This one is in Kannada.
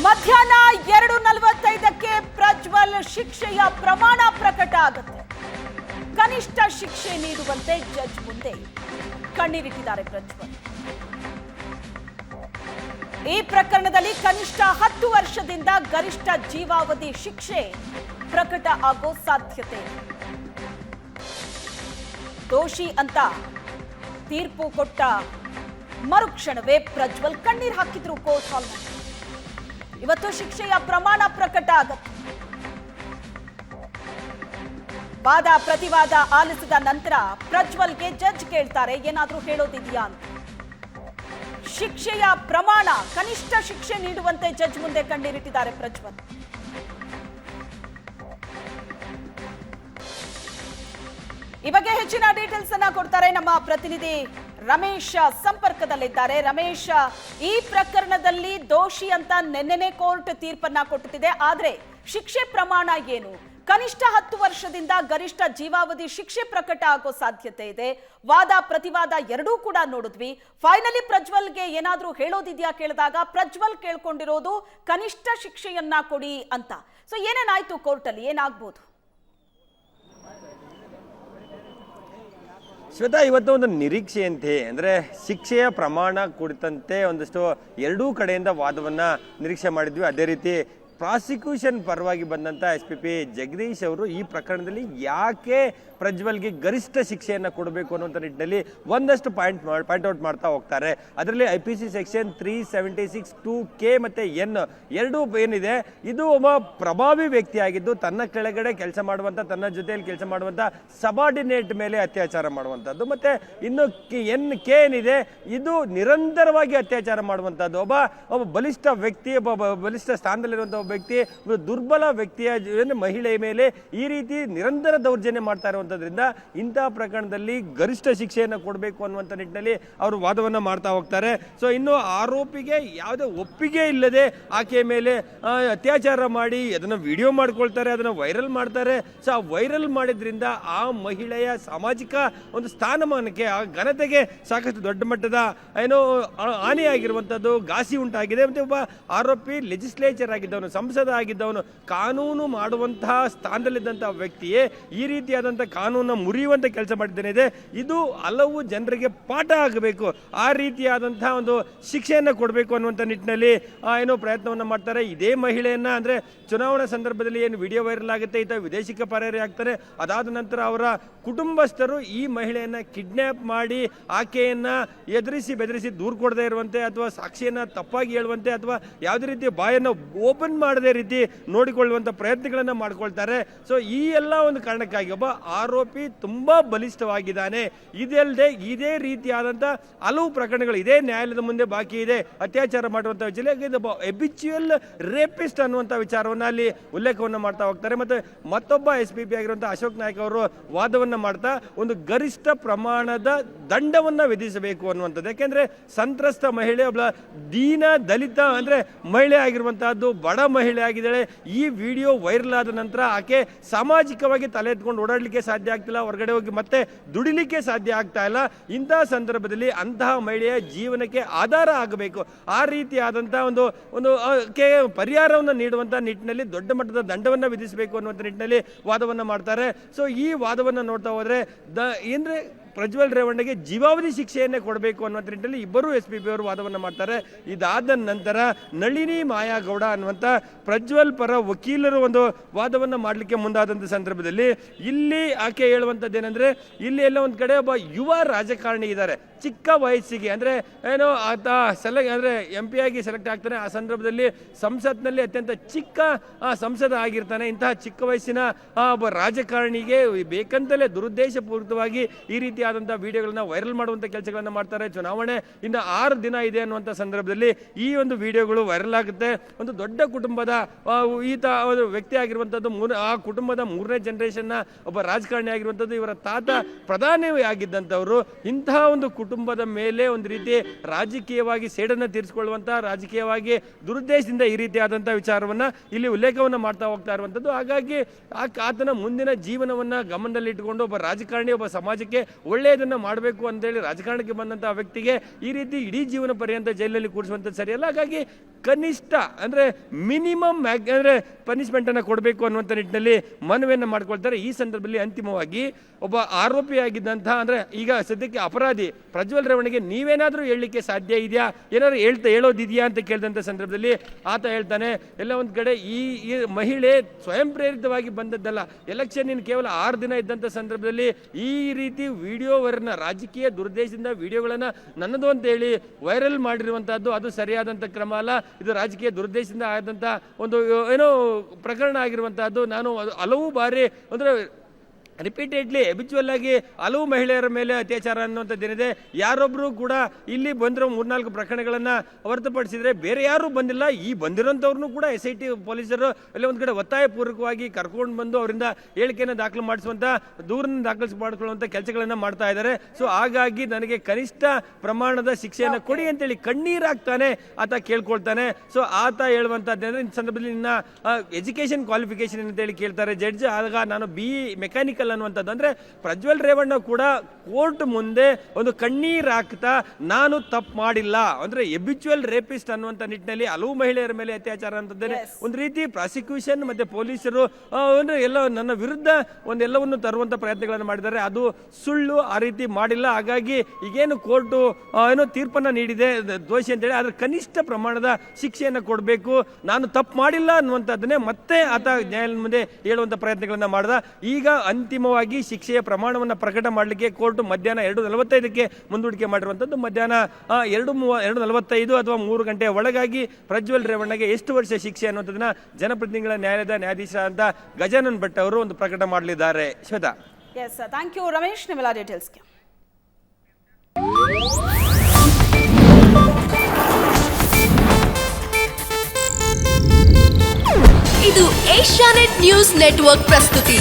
ಮಧ್ಯಾಹ್ನ 2:45ಕ್ಕೆ ಪ್ರಜ್ವಲ್ ಶಿಕ್ಷೆಯ ಪ್ರಮಾಣ ಪ್ರಕಟ ಆಗುತ್ತೆ. ಕನಿಷ್ಠ ಶಿಕ್ಷೆ ನೀಡುವಂತೆ ಜಡ್ಜ್ ಮುಂದೆ ಕಣ್ಣೀರಿಟ್ಟಿದ್ದಾರೆ ಪ್ರಜ್ವಲ್. ಈ ಪ್ರಕರಣದಲ್ಲಿ ಕನಿಷ್ಠ 10 ವರ್ಷದಿಂದ ಗರಿಷ್ಠ ಜೀವಾವಧಿ ಶಿಕ್ಷೆ ಪ್ರಕಟ ಆಗೋ ಸಾಧ್ಯತೆ. ದೋಷಿ ಅಂತ ತೀರ್ಪು ಕೊಟ್ಟ ಮರುಕ್ಷಣವೇ ಪ್ರಜ್ವಲ್ ಕಣ್ಣೀರು ಹಾಕಿದ್ರು ಕೋರ್ಟ್ ಹಾಲ್ನಲ್ಲಿ. ಇವತ್ತು ಶಿಕ್ಷೆಯ ಪ್ರಮಾಣ ಪ್ರಕಟ ಆಗುತ್ತೆ. ವಾದ ಪ್ರತಿವಾದ ಆಲಿಸಿದ ನಂತರ ಪ್ರಜ್ವಲ್ಗೆ ಜಡ್ಜ್ ಕೇಳ್ತಾರೆ, ಏನಾದ್ರೂ ಹೇಳೋದಿದೆಯಾ ಅಂತ. ಶಿಕ್ಷೆಯ ಪ್ರಮಾಣ ಕನಿಷ್ಠ ಶಿಕ್ಷೆ ನೀಡುವಂತೆ ಜಡ್ಜ್ ಮುಂದೆ ಕಣ್ಣೀರಿಟ್ಟಿದ್ದಾರೆ ಪ್ರಜ್ವಲ್. ಈ ಬಗ್ಗೆ ಹೆಚ್ಚಿನ ಡೀಟೇಲ್ಸ್ ಅನ್ನ ಕೊಡ್ತಾರೆ ನಮ್ಮ ಪ್ರತಿನಿಧಿ ರಮೇಶ್ ಸಂಪರ್ಕದಲ್ಲಿದ್ದಾರೆ. ರಮೇಶ್, ಈ ಪ್ರಕರಣದಲ್ಲಿ ದೋಷಿ ಅಂತ ನೆನ್ನೆನೆ ಕೋರ್ಟ್ ತೀರ್ಪನ್ನ ಕೊಟ್ಟಿದೆ. ಆದ್ರೆ ಶಿಕ್ಷೆ ಪ್ರಮಾಣ ಏನು? ಕನಿಷ್ಠ 10 ವರ್ಷದಿಂದ ಗರಿಷ್ಠ ಜೀವಾವಧಿ ಶಿಕ್ಷೆ ಪ್ರಕಟ ಆಗೋ ಸಾಧ್ಯತೆ ಇದೆ. ವಾದ ಪ್ರತಿವಾದ ಎರಡೂ ಕೂಡ ನೋಡಿದ್ವಿ. ಫೈನಲಿ ಪ್ರಜ್ವಲ್ಗೆ ಏನಾದ್ರೂ ಹೇಳೋದಿದ್ಯಾ ಕೇಳಿದಾಗ ಪ್ರಜ್ವಲ್ ಕೇಳ್ಕೊಂಡಿರೋದು ಕನಿಷ್ಠ ಶಿಕ್ಷೆಯನ್ನ ಕೊಡಿ ಅಂತ. ಸೊ ಏನೇನಾಯ್ತು ಕೋರ್ಟ್ ಅಲ್ಲಿ, ಏನಾಗ್ಬೋದು? ಶ್ವೇತಾ, ಇವತ್ತು ಒಂದು ನಿರೀಕ್ಷೆಯಂತೆ ಅಂದರೆ ಶಿಕ್ಷೆಯ ಪ್ರಮಾಣ ಕುರಿತಂತೆ ಒಂದಷ್ಟು ಎರಡೂ ಕಡೆಯಿಂದ ವಾದವನ್ನು ನಿರೀಕ್ಷೆ ಮಾಡಿದ್ವಿ. ಅದೇ ರೀತಿ ಪ್ರಾಸಿಕ್ಯೂಷನ್ ಪರವಾಗಿ ಬಂದಂಥ SP ಜಗದೀಶ್ ಅವರು ಈ ಪ್ರಕರಣದಲ್ಲಿ ಯಾಕೆ ಪ್ರಜ್ವಲ್ಗೆ ಗರಿಷ್ಠ ಶಿಕ್ಷೆಯನ್ನು ಕೊಡಬೇಕು ಅನ್ನುವಂಥ ನಿಟ್ಟಿನಲ್ಲಿ ಒಂದಷ್ಟು ಪಾಯಿಂಟ್ ಔಟ್ ಮಾಡ್ತಾ ಹೋಗ್ತಾರೆ. ಅದರಲ್ಲಿ IPC ಸೆಕ್ಷನ್ 376(2)K ಮತ್ತು N ಎರಡೂ ಏನಿದೆ, ಇದು ಒಬ್ಬ ಪ್ರಭಾವಿ ವ್ಯಕ್ತಿಯಾಗಿದ್ದು ತನ್ನ ಕೆಳಗಡೆ ಕೆಲಸ ಮಾಡುವಂಥ, ತನ್ನ ಜೊತೆಯಲ್ಲಿ ಕೆಲಸ ಮಾಡುವಂಥ ಸಬಾರ್ಡಿನೇಟ್ ಮೇಲೆ ಅತ್ಯಾಚಾರ ಮಾಡುವಂಥದ್ದು. ಮತ್ತು ಇನ್ನು K ಏನಿದೆ, ಇದು ನಿರಂತರವಾಗಿ ಅತ್ಯಾಚಾರ ಮಾಡುವಂಥದ್ದು. ಒಬ್ಬ ಬಲಿಷ್ಠ ವ್ಯಕ್ತಿ, ಒಬ್ಬ ಬಲಿಷ್ಠ ಸ್ಥಾನದಲ್ಲಿರುವಂಥ ಒಬ್ಬ ವ್ಯಕ್ತಿ, ದುರ್ಬಲ ವ್ಯಕ್ತಿಯ ಮಹಿಳೆಯ ಮೇಲೆ ಈ ರೀತಿ ನಿರಂತರ ದೌರ್ಜನ್ಯ ಮಾಡ್ತಾ ಇರುವಂಥದ್ರಿಂದ ಇಂತಹ ಪ್ರಕರಣದಲ್ಲಿ ಗರಿಷ್ಠ ಶಿಕ್ಷೆಯನ್ನು ಕೊಡಬೇಕು ಅನ್ನುವಂಥ ನಿಟ್ಟಿನಲ್ಲಿ ಅವರು ವಾದವನ್ನು ಮಾಡ್ತಾ ಹೋಗ್ತಾರೆ. ಸೊ ಇನ್ನು ಆರೋಪಿಗೆ ಯಾವುದೇ ಒಪ್ಪಿಗೆ ಇಲ್ಲದೆ ಆಕೆಯ ಮೇಲೆ ಅತ್ಯಾಚಾರ ಮಾಡಿ ಅದನ್ನು ವಿಡಿಯೋ ಮಾಡ್ಕೊಳ್ತಾರೆ, ಅದನ್ನು ವೈರಲ್ ಮಾಡ್ತಾರೆ. ಸೊ ಆ ವೈರಲ್ ಮಾಡಿದ್ರಿಂದ ಆ ಮಹಿಳೆಯ ಸಾಮಾಜಿಕ ಒಂದು ಸ್ಥಾನಮಾನಕ್ಕೆ, ಆ ಘನತೆಗೆ ಸಾಕಷ್ಟು ದೊಡ್ಡ ಮಟ್ಟದ ಹಾನಿಯಾಗಿರುವಂಥದ್ದು, ಘಾಸಿ ಉಂಟಾಗಿದೆ. ಮತ್ತು ಒಬ್ಬ ಆರೋಪಿ ಲೆಜಿಸ್ಲೇಚರ್ ಆಗಿದ್ದವನು, ಸಂಸದ ಆಗಿದ್ದವನು, ಕಾನೂನು ಮಾಡುವಂತಹ ಸ್ಥಾನದಲ್ಲಿದ್ದಂತಹ ವ್ಯಕ್ತಿಯೇ ಈ ರೀತಿಯಾದಂಥ ಕಾನೂನನ್ನು ಮುರಿಯುವಂಥ ಕೆಲಸ ಮಾಡಿದ್ದೇನೆ. ಇದು ಹಲವು ಜನರಿಗೆ ಪಾಠ ಆಗಬೇಕು, ಆ ರೀತಿಯಾದಂತಹ ಒಂದು ಶಿಕ್ಷೆಯನ್ನು ಕೊಡಬೇಕು ಅನ್ನುವಂಥ ನಿಟ್ಟಿನಲ್ಲಿ ಪ್ರಯತ್ನವನ್ನು ಮಾಡ್ತಾರೆ. ಇದೇ ಮಹಿಳೆಯನ್ನ ಅಂದರೆ ಚುನಾವಣಾ ಸಂದರ್ಭದಲ್ಲಿ ಏನು ವಿಡಿಯೋ ವೈರಲ್ ಆಗುತ್ತೆ, ಈತ ವಿದೇಶಕ್ಕೆ ಪರಾರಿ ಆಗ್ತಾರೆ. ಅದಾದ ನಂತರ ಅವರ ಕುಟುಂಬಸ್ಥರು ಈ ಮಹಿಳೆಯನ್ನ ಕಿಡ್ನ್ಯಾಪ್ ಮಾಡಿ ಆಕೆಯನ್ನ ಎದುರಿಸಿ ಬೆದರಿಸಿ ದೂರು ಕೊಡದೇ ಇರುವಂತೆ, ಅಥವಾ ಸಾಕ್ಷಿಯನ್ನ ತಪ್ಪಾಗಿ ಹೇಳುವಂತೆ, ಅಥವಾ ಯಾವುದೇ ರೀತಿಯ ಬಾಯನ್ನು ಓಪನ್ ಮಾಡದೇ ರೀತಿ ನೋಡಿಕೊಳ್ಳುವಂಥ ಪ್ರಯತ್ನಗಳನ್ನು ಮಾಡ್ಕೊಳ್ತಾರೆ. ಸೊ ಈ ಎಲ್ಲ ಒಂದು ಕಾರಣಕ್ಕಾಗಿ ಒಬ್ಬ ಆರೋಪಿ ತುಂಬಾ ಬಲಿಷ್ಠವಾಗಿದ್ದಾನೆ. ಇದಲ್ಲದೆ ಇದೇ ರೀತಿಯಾದಂಥ ಹಲವು ಪ್ರಕರಣಗಳು ಇದೇ ನ್ಯಾಯಾಲಯದ ಮುಂದೆ ಬಾಕಿ ಇದೆ. ಅತ್ಯಾಚಾರ ಮಾಡುವಂಥ ವಿಚಾರ, ಎಬಿಚುವಲ್ ರೇಪಿಸ್ಟ್ ಅನ್ನುವಂಥ ವಿಚಾರವನ್ನು ಅಲ್ಲಿ ಉಲ್ಲೇಖವನ್ನು ಮಾಡ್ತಾ ಹೋಗ್ತಾರೆ. ಮತ್ತು ಮತ್ತೊಬ್ಬ SPP ಆಗಿರುವಂಥ ಅಶೋಕ್ ನಾಯ್ಕ್ ಅವರು ವಾದವನ್ನು ಮಾಡ್ತಾ ಒಂದು ಗರಿಷ್ಠ ಪ್ರಮಾಣದ ದಂಡವನ್ನು ವಿಧಿಸಬೇಕು ಅನ್ನುವಂಥದ್ದು. ಯಾಕೆಂದ್ರೆ ಸಂತ್ರಸ್ತ ಮಹಿಳೆ, ಒಬ್ಬ ದೀನ ದಲಿತ ಅಂದ್ರೆ ಮಹಿಳೆ ಆಗಿರುವಂತಹದ್ದು, ಬಡ ಮಹಿಳೆ ಆಗಿದ್ದಾಳೆ. ಈ ವಿಡಿಯೋ ವೈರಲ್ ಆದ ನಂತರ ಆಕೆ ಸಾಮಾಜಿಕವಾಗಿ ತಲೆ ಎತ್ಕೊಂಡು ಓಡಾಡಲಿಕ್ಕೆ ಸಾಧ್ಯ ಆಗ್ತಿಲ್ಲ, ಹೊರಗಡೆ ಹೋಗಿ ಮತ್ತೆ ದುಡಿಲಿಕ್ಕೆ ಸಾಧ್ಯ ಆಗ್ತಾ ಇಲ್ಲ. ಇಂತಹ ಸಂದರ್ಭದಲ್ಲಿ ಅಂತಹ ಮಹಿಳೆಯ ಜೀವನಕ್ಕೆ ಆಧಾರ ಆಗಬೇಕು, ಆ ರೀತಿಯಾದಂತಹ ಒಂದು ಪರಿಹಾರವನ್ನು ನೀಡುವಂತಹ ನಿಟ್ಟಿನಲ್ಲಿ ದೊಡ್ಡ ಮಟ್ಟದ ದಂಡವನ್ನು ವಿಧಿಸಬೇಕು ಅನ್ನುವಂಥ ನಿಟ್ಟಿನಲ್ಲಿ ವಾದವನ್ನು ಮಾಡ್ತಾರೆ. ಸೊ ಈ ವಾದವನ್ನು ನೋಡ್ತಾ ಹೋದ್ರೆ ಏನ್ರೆ ಪ್ರಜ್ವಲ್ ರೇವಣ್ಣಗೆ ಜೀವಾವಧಿ ಶಿಕ್ಷೆಯನ್ನೇ ಕೊಡಬೇಕು ಅನ್ನುವಂಥ ನಿಟ್ಟಿನಲ್ಲಿ ಇಬ್ಬರು SPP ಅವರು ವಾದವನ್ನು ಮಾಡ್ತಾರೆ. ಇದಾದ ನಂತರ ನಳಿನಿ ಮಾಯಾಗೌಡ ಅನ್ನುವಂಥ ಪ್ರಜ್ವಲ್ ಪರ ವಕೀಲರು ಒಂದು ವಾದವನ್ನು ಮಾಡಲಿಕ್ಕೆ ಮುಂದಾದಂಥ ಸಂದರ್ಭದಲ್ಲಿ ಇಲ್ಲಿ ಆಕೆ ಹೇಳುವಂಥದ್ದು ಏನಂದ್ರೆ, ಇಲ್ಲಿ ಎಲ್ಲ ಒಂದು ಕಡೆ ಒಬ್ಬ ಯುವ ರಾಜಕಾರಣಿ ಇದ್ದಾರೆ, ಚಿಕ್ಕ ವಯಸ್ಸಿಗೆ ಅಂದರೆ ಆತ MP ಆಗಿ ಸೆಲೆಕ್ಟ್ ಆಗ್ತಾನೆ. ಆ ಸಂದರ್ಭದಲ್ಲಿ ಸಂಸತ್ನಲ್ಲಿ ಅತ್ಯಂತ ಚಿಕ್ಕ ಸಂಸದ ಆಗಿರ್ತಾನೆ. ಇಂತಹ ಚಿಕ್ಕ ವಯಸ್ಸಿನ ಒಬ್ಬ ರಾಜಕಾರಣಿಗೆ ಬೇಕಂತಲೇ ದುರುದ್ದೇಶಪೂರಿತವಾಗಿ ಈ ರೀತಿಯಾದಂಥ ವಿಡಿಯೋಗಳನ್ನ ವೈರಲ್ ಮಾಡುವಂಥ ಕೆಲಸಗಳನ್ನು ಮಾಡ್ತಾರೆ. ಚುನಾವಣೆ ಇನ್ನು 6 ದಿನ ಇದೆ ಅನ್ನುವಂಥ ಸಂದರ್ಭದಲ್ಲಿ ಈ ಒಂದು ವಿಡಿಯೋಗಳು ವೈರಲ್ ಆಗುತ್ತೆ. ಒಂದು ದೊಡ್ಡ ಕುಟುಂಬದ ಈತ ಒಂದು ವ್ಯಕ್ತಿ ಆಗಿರುವಂಥದ್ದು, ಆ ಕುಟುಂಬದ 3ನೇ ಜನರೇಷನ್ನ ಒಬ್ಬ ರಾಜಕಾರಣಿ ಆಗಿರುವಂಥದ್ದು, ಇವರ ತಾತ ಪ್ರಧಾನಿ ಆಗಿದ್ದಂಥವರು. ಇಂತಹ ಒಂದು ಕುಟುಂಬದ ಮೇಲೆ ಒಂದು ರೀತಿ ರಾಜಕೀಯವಾಗಿ ಸೇಡನ್ನು ತೀರಿಸಿಕೊಳ್ಳುವಂಥ, ರಾಜಕೀಯವಾಗಿ ದುರುದ್ದೇಶದಿಂದ ಈ ರೀತಿಯಾದಂಥ ವಿಚಾರವನ್ನು ಇಲ್ಲಿ ಉಲ್ಲೇಖವನ್ನು ಮಾಡ್ತಾ ಹೋಗ್ತಾ ಇರುವಂಥದ್ದು. ಹಾಗಾಗಿ ಆತನ ಮುಂದಿನ ಜೀವನವನ್ನು ಗಮನದಲ್ಲಿಟ್ಟುಕೊಂಡು ಒಬ್ಬ ರಾಜಕಾರಣಿ, ಒಬ್ಬ ಸಮಾಜಕ್ಕೆ ಒಳ್ಳೆಯದನ್ನು ಮಾಡಬೇಕು ಅಂತೇಳಿ ರಾಜಕಾರಣಕ್ಕೆ ಬಂದಂಥ ವ್ಯಕ್ತಿಗೆ ಈ ರೀತಿ ಇಡೀ ಜೀವನ ಪರ್ಯಂತ ಜೈಲಿನಲ್ಲಿ ಕೂರಿಸುವಂಥದ್ದು ಸರಿಯಲ್ಲ. ಹಾಗಾಗಿ ಕನಿಷ್ಠ ಅಂದರೆ ಮಿನಿಮಮ್ ಅಂದರೆ ಪನಿಷ್ಮೆಂಟನ್ನು ಕೊಡಬೇಕು ಅನ್ನುವಂಥ ನಿಟ್ಟಿನಲ್ಲಿ ಮನವಿಯನ್ನು ಮಾಡ್ಕೊಳ್ತಾರೆ. ಈ ಸಂದರ್ಭದಲ್ಲಿ ಅಂತಿಮವಾಗಿ ಒಬ್ಬ ಆರೋಪಿಯಾಗಿದ್ದಂತಹ ಅಂದರೆ ಈಗ ಸದ್ಯಕ್ಕೆ ಅಪರಾಧಿ ಪ್ರಜ್ವಲ್ ರೇವಣ್ಣಗೆ ನೀವೇನಾದರೂ ಹೇಳಲಿಕ್ಕೆ ಸಾಧ್ಯ ಇದೆಯಾ, ಏನಾದ್ರು ಹೇಳೋದಿದೆಯಾ ಅಂತ ಕೇಳಿದಂಥ ಸಂದರ್ಭದಲ್ಲಿ ಆತ ಹೇಳ್ತಾನೆ, ಎಲ್ಲ ಒಂದು ಕಡೆ ಈ ಮಹಿಳೆ ಸ್ವಯಂ ಪ್ರೇರಿತವಾಗಿ ಬಂದದ್ದಲ್ಲ. ಎಲೆಕ್ಷನ್ ಇನ್ನು ಕೇವಲ 6 ದಿನ ಇದ್ದಂಥ ಸಂದರ್ಭದಲ್ಲಿ ಈ ರೀತಿ ವಿಡಿಯೋವರನ್ನ ರಾಜಕೀಯ ದುರುದ್ದೇಶದಿಂದ ವಿಡಿಯೋಗಳನ್ನು ನನ್ನದು ಅಂತ ಹೇಳಿ ವೈರಲ್ ಮಾಡಿರುವಂಥದ್ದು ಅದು ಸರಿಯಾದಂಥ ಕ್ರಮ ಅಲ್ಲ. ಇದು ರಾಜಕೀಯ ದುರುದ್ದೇಶದಿಂದ ಆದಂಥ ಒಂದು ಏನೋ ಪ್ರಕರಣ ಆಗಿರುವಂತಹದ್ದು. ನಾನು ಹಲವು ಬಾರಿ ಅಂದರೆ ರಿಪೀಟೆಡ್ಲಿ ಎಬಿಚುವಲ್ ಆಗಿ ಹಲವು ಮಹಿಳೆಯರ ಮೇಲೆ ಅತ್ಯಾಚಾರ ಅನ್ನುವಂಥದ್ದೇನಿದೆ. ಯಾರೊಬ್ಬರು ಕೂಡ ಇಲ್ಲಿ ಬಂದಿರೋ 3-4 ಪ್ರಕರಣಗಳನ್ನು ಹೊರತುಪಡಿಸಿದರೆ ಬೇರೆ ಯಾರೂ ಬಂದಿಲ್ಲ. ಈ ಬಂದಿರೋಂಥವ್ರನ್ನೂ ಕೂಡ SIT ಪೊಲೀಸರು ಎಲ್ಲ ಒಂದು ಕಡೆ ಒತ್ತಾಯಪೂರ್ವಕವಾಗಿ ಕರ್ಕೊಂಡು ಬಂದು ಅವರಿಂದ ಹೇಳಿಕೆಯನ್ನು ದಾಖಲು ಮಾಡಿಸುವಂಥ ದೂರನ್ನು ದಾಖಲಿಸಿ ಮಾಡಿಕೊಳ್ಳುವಂಥ ಕೆಲಸಗಳನ್ನು ಮಾಡ್ತಾ ಇದ್ದಾರೆ. ಸೊ ಹಾಗಾಗಿ ನನಗೆ ಕನಿಷ್ಠ ಪ್ರಮಾಣದ ಶಿಕ್ಷೆಯನ್ನು ಕೊಡಿ ಅಂತೇಳಿ ಕಣ್ಣೀರಾಗ್ತಾನೆ ಆತ ಕೇಳ್ಕೊಳ್ತಾನೆ. ಸೊ ಆತ ಹೇಳುವಂಥದ್ದೇನೆಂದರೆ ಈ ಸಂದರ್ಭದಲ್ಲಿ ನಿನ್ನ ಎಜುಕೇಷನ್ ಕ್ವಾಲಿಫಿಕೇಶನ್ ಅಂತೇಳಿ ಕೇಳ್ತಾರೆ ಜಡ್ಜ್. ಆಗ ನಾನು BE ಮೆಕ್ಯಾನಿಕಲ್ ಅನ್ನುವಂಥದ್ದು ಅಂದರೆ ಪ್ರಜ್ವಲ್ ರೇವಣ್ಣ ಕೂಡ ಕೋರ್ಟ್ ಮುಂದೆ ಒಂದು ಕಣ್ಣೀರಾಗ್ತಾ ನಾನು ತಪ್ಪು ಮಾಡಿಲ್ಲ ಅಂದರೆ ಎಬಿಚುವಲ್ ರೇಪಿಸ್ಟ್ ಅನ್ನುವಂಥ ನಿಟ್ಟಿನಲ್ಲಿ ಹಲವು ಮಹಿಳೆಯರ ಮೇಲೆ ಅತ್ಯಾಚಾರ ಅಂತಂದರೆ ಒಂದು ರೀತಿ ಪ್ರಾಸಿಕ್ಯೂಷನ್ ಮತ್ತೆ ಪೊಲೀಸರು ಅಂದರೆ ಎಲ್ಲ ನನ್ನ ವಿರುದ್ಧ ಒಂದೆಲ್ಲವನ್ನು ತರುವಂಥ ಪ್ರಯತ್ನಗಳನ್ನು ಮಾಡಿದ್ದಾರೆ. ಅದು ಸುಳ್ಳು, ಆ ರೀತಿ ಮಾಡಿಲ್ಲ. ಹಾಗಾಗಿ ಈಗೇನು ಕೋರ್ಟು ಏನೋ ತೀರ್ಪನ್ನು ನೀಡಿದೆ ದೋಷಿ ಅಂತೇಳಿ ಅದರ ಕನಿಷ್ಠ ಪ್ರಮಾಣದ ಶಿಕ್ಷೆಯನ್ನು ಕೊಡಬೇಕು, ನಾನು ತಪ್ಪು ಮಾಡಿಲ್ಲ ಅನ್ನುವಂಥದ್ದನ್ನೇ ಮತ್ತೆ ಆತ ನ್ಯಾಯಾಲಯದ ಮುಂದೆ ಹೇಳುವಂಥ ಪ್ರಯತ್ನಗಳನ್ನು ಮಾಡಿದ. ಈಗ ಅಂತಿಮವಾಗಿ ಶಿಕ್ಷೆಯ ಪ್ರಮಾಣವನ್ನು ಪ್ರಕಟ ಮಾಡಲಿಕ್ಕೆ ಕೋರ್ಟ್ ಮಧ್ಯಾಹ್ನ 2:45ಕ್ಕೆ ಮುಂದೂಡಿಕೆ ಮಾಡಿರುವಂಥದ್ದು. ಮಧ್ಯಾಹ್ನ 2:45 ಅಥವಾ 3 ಗಂಟೆಯ ಒಳಗಾಗಿ ಪ್ರಜ್ವಲ್ ರೇವಣ್ಣಗೆ ಎಷ್ಟು ವರ್ಷ ಶಿಕ್ಷೆ ಅನ್ನುವಂಥದ್ದನ್ನ ಜನಪ್ರತಿನಿಧಿಗಳ ನ್ಯಾಯಾಲಯದ ನ್ಯಾಯಾಧೀಶರಾದಂಥ ಗಜಾನನ್ ಭಟ್ ಅವರು ಒಂದು ಪ್ರಕಟ ಮಾಡಲಿದ್ದಾರೆ. Shweta. Yes, thank you Ramesh ನಿಮ್ಮೆಲ್ಲ ಡೀಟೇಲ್ಸ್ಗೆ. ಇದು ಏಷ್ಯಾನೆಟ್ ನ್ಯೂಸ್ ನೆಟ್ವರ್ಕ್ ಪ್ರಸ್ತುತಿ.